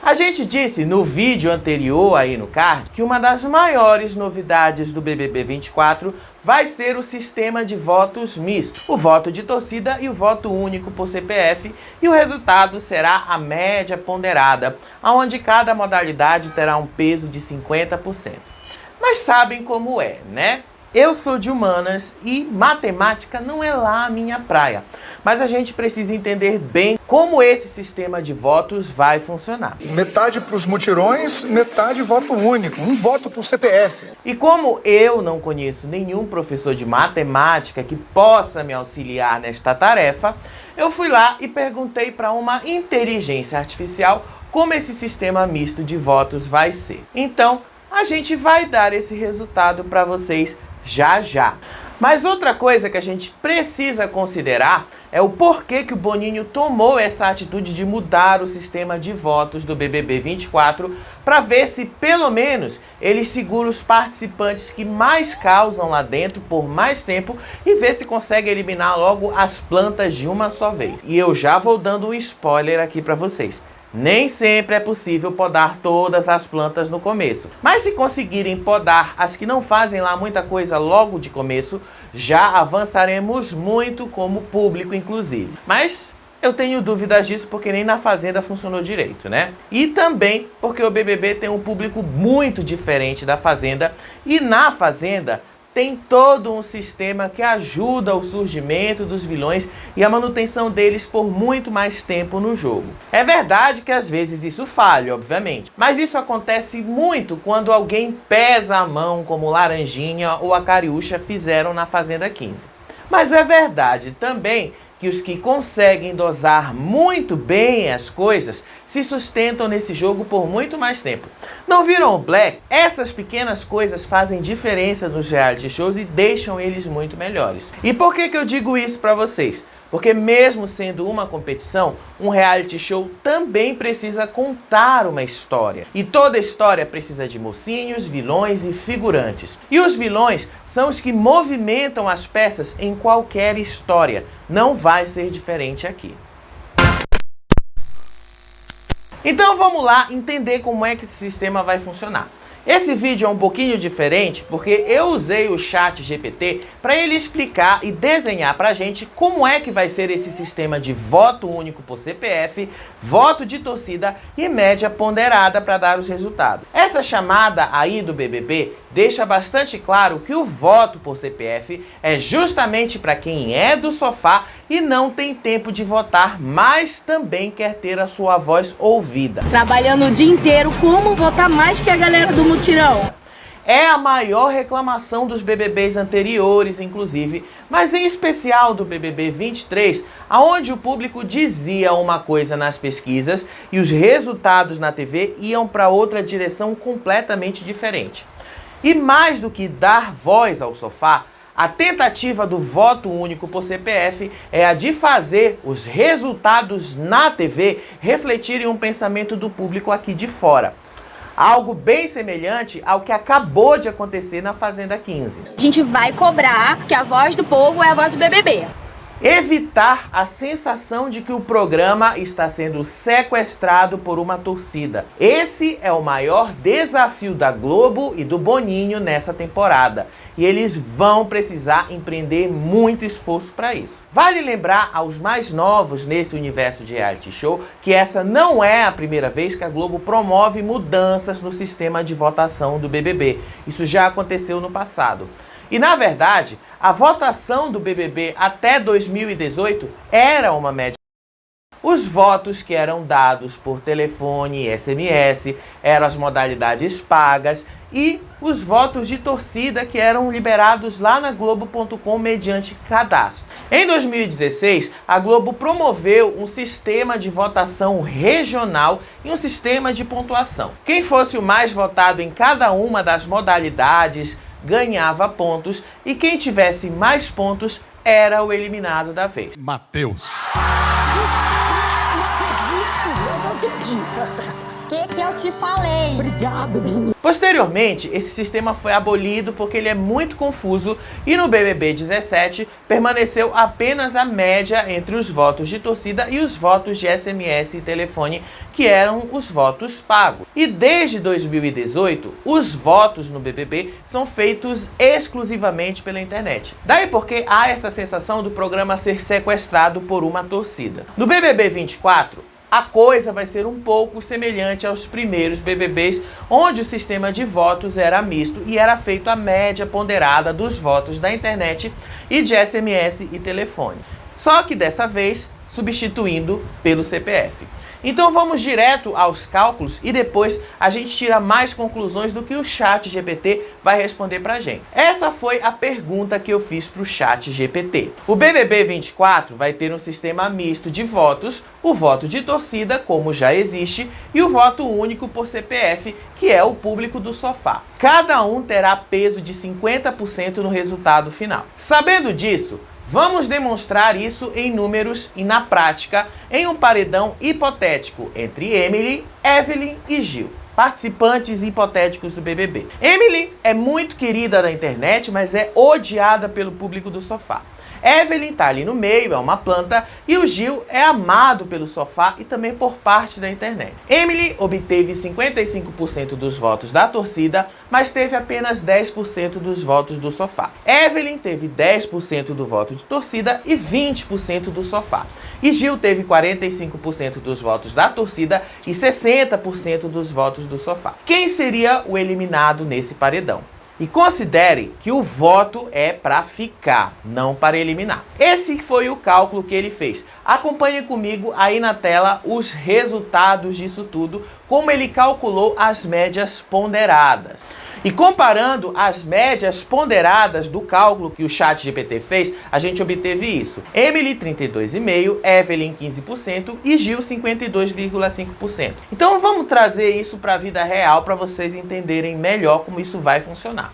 A gente disse no vídeo anterior aí no card que uma das maiores novidades do BBB 24 vai ser o sistema de votos misto, o voto de torcida e o voto único por CPF, e o resultado será a média ponderada, onde cada modalidade terá um peso de 50%. Mas sabem como é, né? Eu sou de humanas e matemática não é lá a minha praia. Mas a gente precisa entender bem como esse sistema de votos vai funcionar. Metade para os mutirões, metade voto único, um voto por CPF. E como eu não conheço nenhum professor de matemática que possa me auxiliar nesta tarefa, eu fui lá e perguntei para uma inteligência artificial como esse sistema misto de votos vai ser. Então, a gente vai dar esse resultado para vocês já já. Mas outra coisa que a gente precisa considerar é o porquê que o Boninho tomou essa atitude de mudar o sistema de votos do BBB 24 para ver se pelo menos ele segura os participantes que mais causam lá dentro por mais tempo e ver se consegue eliminar logo as plantas de uma só vez. E eu já vou dando um spoiler aqui para vocês. Nem sempre é possível podar todas as plantas no começo, mas se conseguirem podar as que não fazem lá muita coisa logo de começo, já avançaremos muito como público inclusive. Mas eu tenho dúvidas disso porque nem na Fazenda funcionou direito, né? E também porque o BBB tem um público muito diferente da Fazenda, e na Fazenda tem todo um sistema que ajuda o surgimento dos vilões e a manutenção deles por muito mais tempo no jogo. É verdade que às vezes isso falha, obviamente, mas isso acontece muito quando alguém pesa a mão, como Laranjinha ou a Cariúcha fizeram na Fazenda 15. Mas é verdade também que os que conseguem dosar muito bem as coisas se sustentam nesse jogo por muito mais tempo. Não viram o Black? Essas pequenas coisas fazem diferença nos reality shows e deixam eles muito melhores. E por que eu digo isso pra vocês? Porque mesmo sendo uma competição, um reality show também precisa contar uma história. E toda história precisa de mocinhos, vilões e figurantes. E os vilões são os que movimentam as peças em qualquer história. Não vai ser diferente aqui. Então vamos lá entender como é que esse sistema vai funcionar. Esse vídeo é um pouquinho diferente porque eu usei o ChatGPT para ele explicar e desenhar para a gente como é que vai ser esse sistema de voto único por CPF, voto de torcida e média ponderada para dar os resultados. Essa chamada aí do BBB deixa bastante claro que o voto por CPF é justamente para quem é do sofá e não tem tempo de votar, mas também quer ter a sua voz ouvida. Trabalhando o dia inteiro, como votar mais que a galera do mutirão? É a maior reclamação dos BBBs anteriores, inclusive, mas em especial do BBB 23, onde o público dizia uma coisa nas pesquisas e os resultados na TV iam para outra direção completamente diferente. E mais do que dar voz ao sofá, a tentativa do voto único por CPF é a de fazer os resultados na TV refletirem um pensamento do público aqui de fora. Algo bem semelhante ao que acabou de acontecer na Fazenda 15. A gente vai cobrar que a voz do povo é a voz do BBB. Evitar a sensação de que o programa está sendo sequestrado por uma torcida. Esse é o maior desafio da Globo e do Boninho nessa temporada. E eles vão precisar empreender muito esforço para isso. Vale lembrar aos mais novos nesse universo de reality show que essa não é a primeira vez que a Globo promove mudanças no sistema de votação do BBB. Isso já aconteceu no passado. E na verdade, a votação do BBB até 2018 era uma média. Os votos que eram dados por telefone e SMS eram as modalidades pagas e os votos de torcida que eram liberados lá na Globo.com mediante cadastro. Em 2016, a Globo promoveu um sistema de votação regional e um sistema de pontuação. Quem fosse o mais votado em cada uma das modalidades ganhava pontos e quem tivesse mais pontos era o eliminado da vez. Matheus. que eu te falei. Obrigado, menino. Posteriormente, esse sistema foi abolido porque ele é muito confuso e no BBB 17 permaneceu apenas a média entre os votos de torcida e os votos de SMS e telefone, que eram os votos pagos. E desde 2018, os votos no BBB são feitos exclusivamente pela internet. Daí porque há essa sensação do programa ser sequestrado por uma torcida. No BBB 24, a coisa vai ser um pouco semelhante aos primeiros BBBs, onde o sistema de votos era misto e era feito a média ponderada dos votos da internet e de SMS e telefone. Só que dessa vez, substituindo pelo CPF. Então vamos direto aos cálculos e depois a gente tira mais conclusões do que o ChatGPT vai responder pra gente. Essa foi a pergunta que eu fiz pro ChatGPT. O BBB 24 vai ter um sistema misto de votos, o voto de torcida, como já existe, e o voto único por CPF, que é o público do sofá. Cada um terá peso de 50% no resultado final. Sabendo disso, vamos demonstrar isso em números e na prática em um paredão hipotético entre Emily, Evelyn e Gil, participantes hipotéticos do BBB. Emily é muito querida na internet, mas é odiada pelo público do sofá. Evelyn tá ali no meio, é uma planta, e o Gil é amado pelo sofá e também por parte da internet. Emily obteve 55% dos votos da torcida, mas teve apenas 10% dos votos do sofá. Evelyn teve 10% do voto de torcida e 20% do sofá. E Gil teve 45% dos votos da torcida e 60% dos votos do sofá. Quem seria o eliminado nesse paredão? E considere que o voto é para ficar, não para eliminar. Esse foi o cálculo que ele fez. Acompanhe comigo aí na tela os resultados disso tudo, como ele calculou as médias ponderadas. E comparando as médias ponderadas do cálculo que o ChatGPT fez, a gente obteve isso. Emily 32,5%, Evelyn 15% e Gil 52,5%. Então vamos trazer isso para a vida real para vocês entenderem melhor como isso vai funcionar.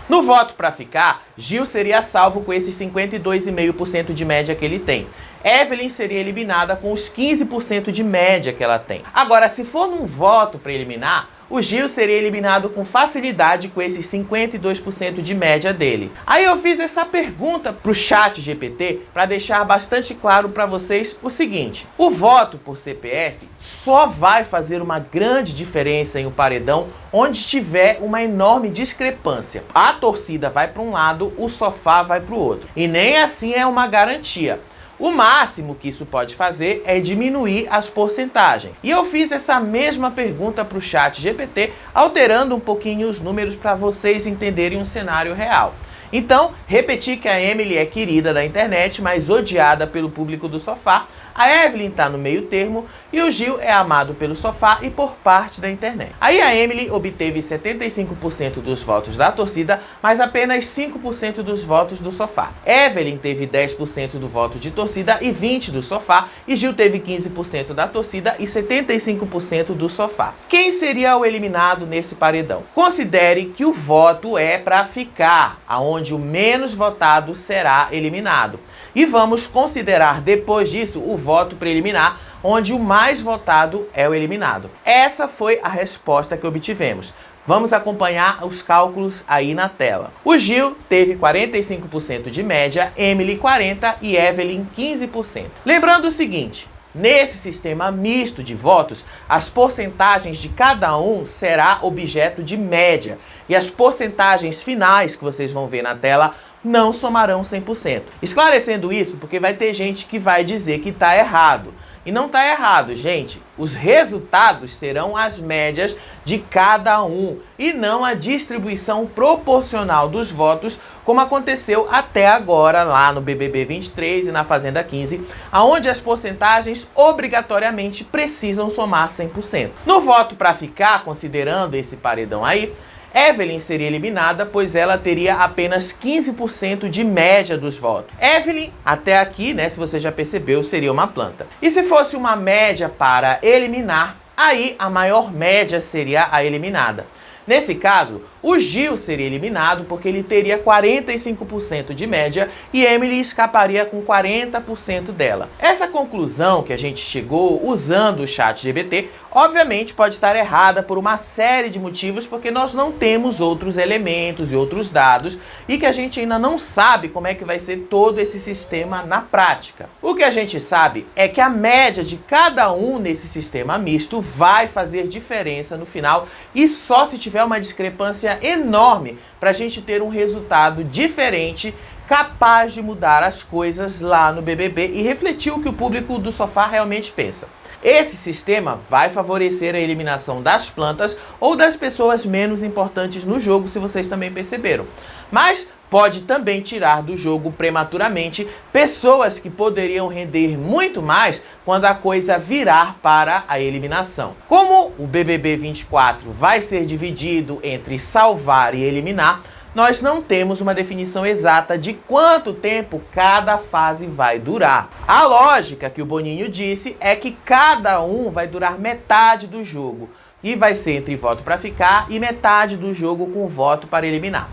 No voto para ficar, Gil seria salvo com esses 52,5% de média que ele tem. Evelyn seria eliminada com os 15% de média que ela tem. Agora, se for num voto preliminar, o Gil seria eliminado com facilidade com esses 52% de média dele. Aí eu fiz essa pergunta pro ChatGPT para deixar bastante claro para vocês o seguinte: o voto por CPF só vai fazer uma grande diferença em um paredão onde tiver uma enorme discrepância. A torcida vai para um lado, o sofá vai para o outro. E nem assim é uma garantia. O máximo que isso pode fazer é diminuir as porcentagens. E eu fiz essa mesma pergunta para o ChatGPT, alterando um pouquinho os números para vocês entenderem um cenário real. Então, repeti que a Emily é querida da internet, mas odiada pelo público do sofá. A Evelyn está no meio termo e o Gil é amado pelo sofá e por parte da internet. Aí a Emily obteve 75% dos votos da torcida, mas apenas 5% dos votos do sofá. Evelyn teve 10% do voto de torcida e 20% do sofá, e Gil teve 15% da torcida e 75% do sofá. Quem seria o eliminado nesse paredão? Considere que o voto é para ficar, aonde o menos votado será eliminado. E vamos considerar depois disso o voto preliminar, onde o mais votado é o eliminado. Essa foi a resposta que obtivemos. Vamos acompanhar os cálculos aí na tela. O Gil teve 45% de média, Emily 40% e Evelyn 15%. Lembrando o seguinte: nesse sistema misto de votos, as porcentagens de cada um será objeto de média e as porcentagens finais que vocês vão ver na tela não somarão 100%. Esclarecendo isso, porque vai ter gente que vai dizer que está errado. E não está errado, gente. Os resultados serão as médias de cada um e não a distribuição proporcional dos votos, como aconteceu até agora lá no BBB 23 e na Fazenda 15, aonde as porcentagens obrigatoriamente precisam somar 100%. No voto para ficar, considerando esse paredão aí, Evelyn seria eliminada, pois ela teria apenas 15% de média dos votos. Evelyn, até aqui, né, se você já percebeu, seria uma planta. E se fosse uma média para eliminar, aí a maior média seria a eliminada. Nesse caso, O Gil seria eliminado porque ele teria 45% de média e Emily escaparia com 40% dela. Essa conclusão que a gente chegou usando o ChatGPT, obviamente pode estar errada por uma série de motivos, porque nós não temos outros elementos e outros dados e que a gente ainda não sabe como é que vai ser todo esse sistema na prática. O que a gente sabe é que a média de cada um nesse sistema misto vai fazer diferença no final e só se tiver uma discrepância enorme para a gente ter um resultado diferente, capaz de mudar as coisas lá no BBB e refletir o que o público do sofá realmente pensa. Esse sistema vai favorecer a eliminação das plantas ou das pessoas menos importantes no jogo, se vocês também perceberam. Mas pode também tirar do jogo prematuramente pessoas que poderiam render muito mais quando a coisa virar para a eliminação. Como o BBB 24 vai ser dividido entre salvar e eliminar, nós não temos uma definição exata de quanto tempo cada fase vai durar. A lógica que o Boninho disse é que cada um vai durar metade do jogo e vai ser entre voto para ficar e metade do jogo com voto para eliminar.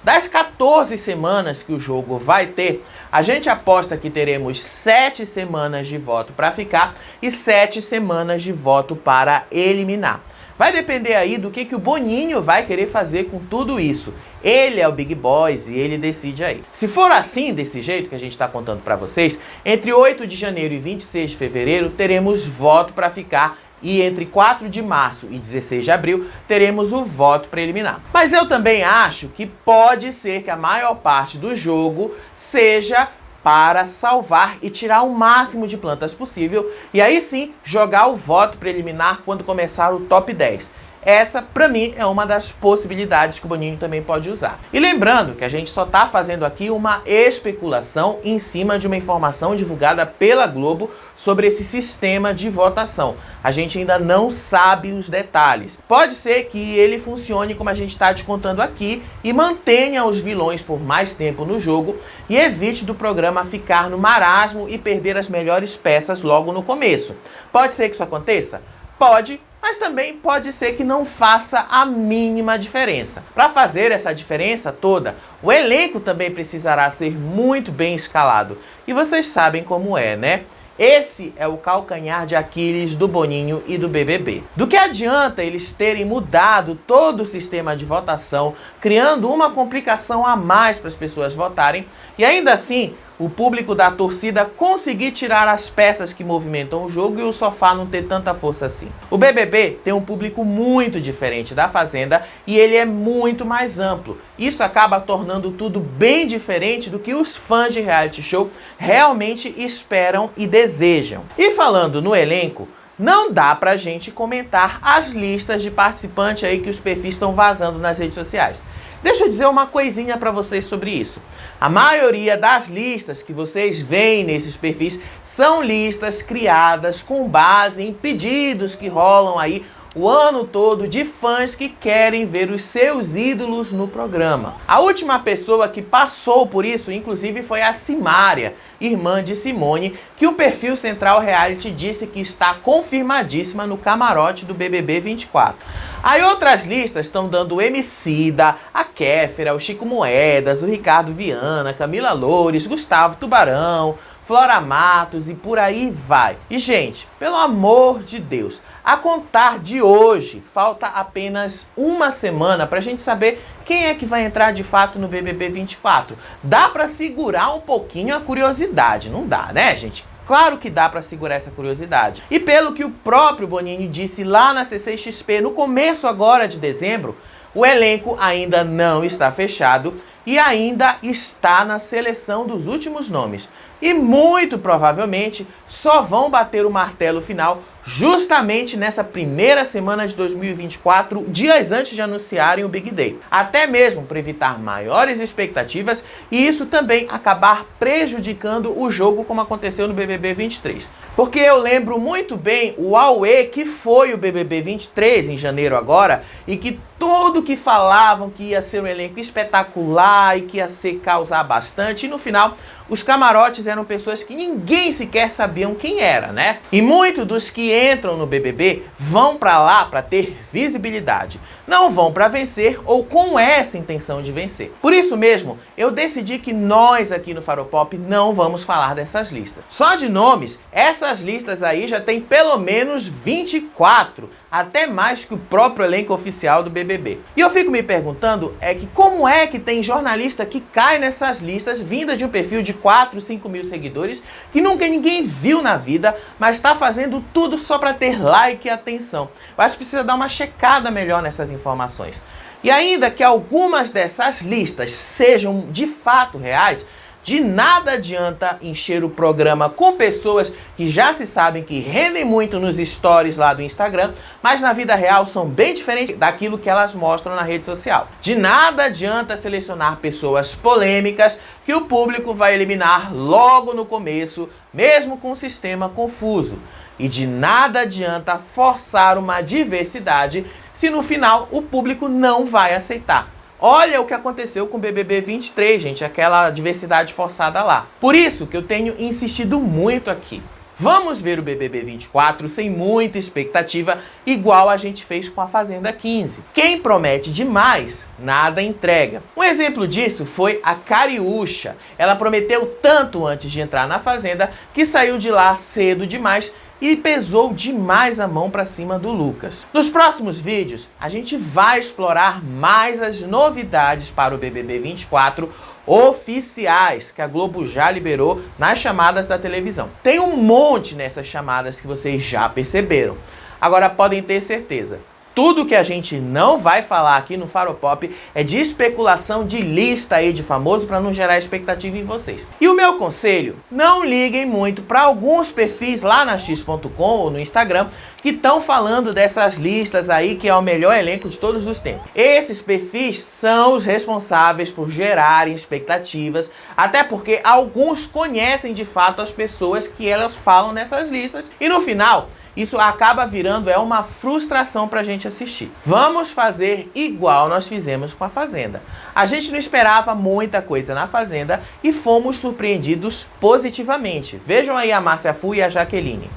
Das 14 semanas que o jogo vai ter, a gente aposta que teremos 7 semanas de voto para ficar e 7 semanas de voto para eliminar. Vai depender aí do que o Boninho vai querer fazer com tudo isso. Ele é o Big Boss e ele decide aí. Se for assim, desse jeito que a gente está contando para vocês, entre 8 de janeiro e 26 de fevereiro teremos voto para ficar e entre 4 de março e 16 de abril teremos o voto preliminar. Mas eu também acho que pode ser que a maior parte do jogo seja para salvar e tirar o máximo de plantas possível e aí sim jogar o voto preliminar quando começar o top 10. Essa, pra mim, é uma das possibilidades que o Boninho também pode usar. E lembrando que a gente só tá fazendo aqui uma especulação em cima de uma informação divulgada pela Globo sobre esse sistema de votação. A gente ainda não sabe os detalhes. Pode ser que ele funcione como a gente está te contando aqui e mantenha os vilões por mais tempo no jogo e evite do programa ficar no marasmo e perder as melhores peças logo no começo. Pode ser que isso aconteça? Pode. Mas também pode ser que não faça a mínima diferença. Para fazer essa diferença toda, o elenco também precisará ser muito bem escalado. E vocês sabem como é, né? Esse é o calcanhar de Aquiles do Boninho e do BBB. Do que adianta eles terem mudado todo o sistema de votação, criando uma complicação a mais para as pessoas votarem, e ainda assim o público da torcida conseguir tirar as peças que movimentam o jogo e o sofá não ter tanta força assim. O BBB tem um público muito diferente da Fazenda e ele é muito mais amplo. Isso acaba tornando tudo bem diferente do que os fãs de reality show realmente esperam e desejam. E falando no elenco, não dá pra gente comentar as listas de participantes aí que os perfis estão vazando nas redes sociais. Deixa eu dizer uma coisinha para vocês sobre isso. A maioria das listas que vocês veem nesses perfis são listas criadas com base em pedidos que rolam aí o ano todo de fãs que querem ver os seus ídolos no programa. A última pessoa que passou por isso, inclusive, foi a Simária, irmã de Simone, que o perfil Central Reality disse que está confirmadíssima no camarote do BBB 24. Aí outras listas estão dando o Emicida, a Kéfera, o Chico Moedas, o Ricardo Viana, Camila Loures, Gustavo Tubarão, Flora Matos e por aí vai. E gente, pelo amor de Deus, a contar de hoje, falta apenas uma semana pra gente saber quem é que vai entrar de fato no BBB 24. Dá pra segurar um pouquinho a curiosidade, não dá, né, gente? Claro que dá pra segurar essa curiosidade. E pelo que o próprio Boninho disse lá na CCXP no começo agora de dezembro, o elenco ainda não está fechado e ainda está na seleção dos últimos nomes. E muito provavelmente só vão bater o martelo final justamente nessa primeira semana de 2024, dias antes de anunciarem o Big Day. Até mesmo para evitar maiores expectativas e isso também acabar prejudicando o jogo como aconteceu no BBB 23. Porque eu lembro muito bem o auê que foi o BBB 23 em janeiro agora, e que tudo que falavam que ia ser um elenco espetacular e que ia ser causar bastante, e no final os camarotes eram pessoas que ninguém sequer sabiam quem era, né? E muitos dos que entram no BBB vão pra lá pra ter visibilidade. Não vão pra vencer ou com essa intenção de vencer. Por isso mesmo, eu decidi que nós aqui no Faropop não vamos falar dessas listas. Só de nomes, essas listas aí já tem pelo menos 24, até mais que o próprio elenco oficial do BBB. E eu fico me perguntando como é que tem jornalista que cai nessas listas vinda de um perfil de 4, 5 mil seguidores que nunca ninguém viu na vida, mas está fazendo tudo só para ter like e atenção. Eu acho que precisa dar uma checada melhor nessas informações. E ainda que algumas dessas listas sejam de fato reais, de nada adianta encher o programa com pessoas que já se sabem que rendem muito nos stories lá do Instagram, mas na vida real são bem diferentes daquilo que elas mostram na rede social. De nada adianta selecionar pessoas polêmicas que o público vai eliminar logo no começo, mesmo com um sistema confuso. E de nada adianta forçar uma diversidade se no final o público não vai aceitar. Olha o que aconteceu com o BBB 23, gente, aquela diversidade forçada lá. Por isso que eu tenho insistido muito aqui. Vamos ver o BBB 24 sem muita expectativa, igual a gente fez com a Fazenda 15. Quem promete demais, nada entrega. Um exemplo disso foi a Cariúcha. Ela prometeu tanto antes de entrar na Fazenda que saiu de lá cedo demais e pesou demais a mão para cima do Lucas. Nos próximos vídeos, a gente vai explorar mais as novidades para o BBB 24 oficiais que a Globo já liberou nas chamadas da televisão. Tem um monte nessas chamadas que vocês já perceberam. Agora podem ter certeza, tudo que a gente não vai falar aqui no Faropop é de especulação de lista aí de famoso para não gerar expectativa em vocês. E o meu conselho, não liguem muito para alguns perfis lá na X.com ou no Instagram que estão falando dessas listas aí que é o melhor elenco de todos os tempos. Esses perfis são os responsáveis por gerarem expectativas, até porque alguns conhecem de fato as pessoas que elas falam nessas listas e no final isso acaba virando uma frustração pra gente assistir. Vamos fazer igual nós fizemos com a Fazenda. A gente não esperava muita coisa na Fazenda e fomos surpreendidos positivamente. Vejam aí a Márcia Fu e a Jaqueline.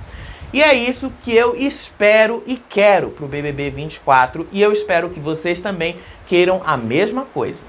E é isso que eu espero e quero pro BBB 24 e eu espero que vocês também queiram a mesma coisa.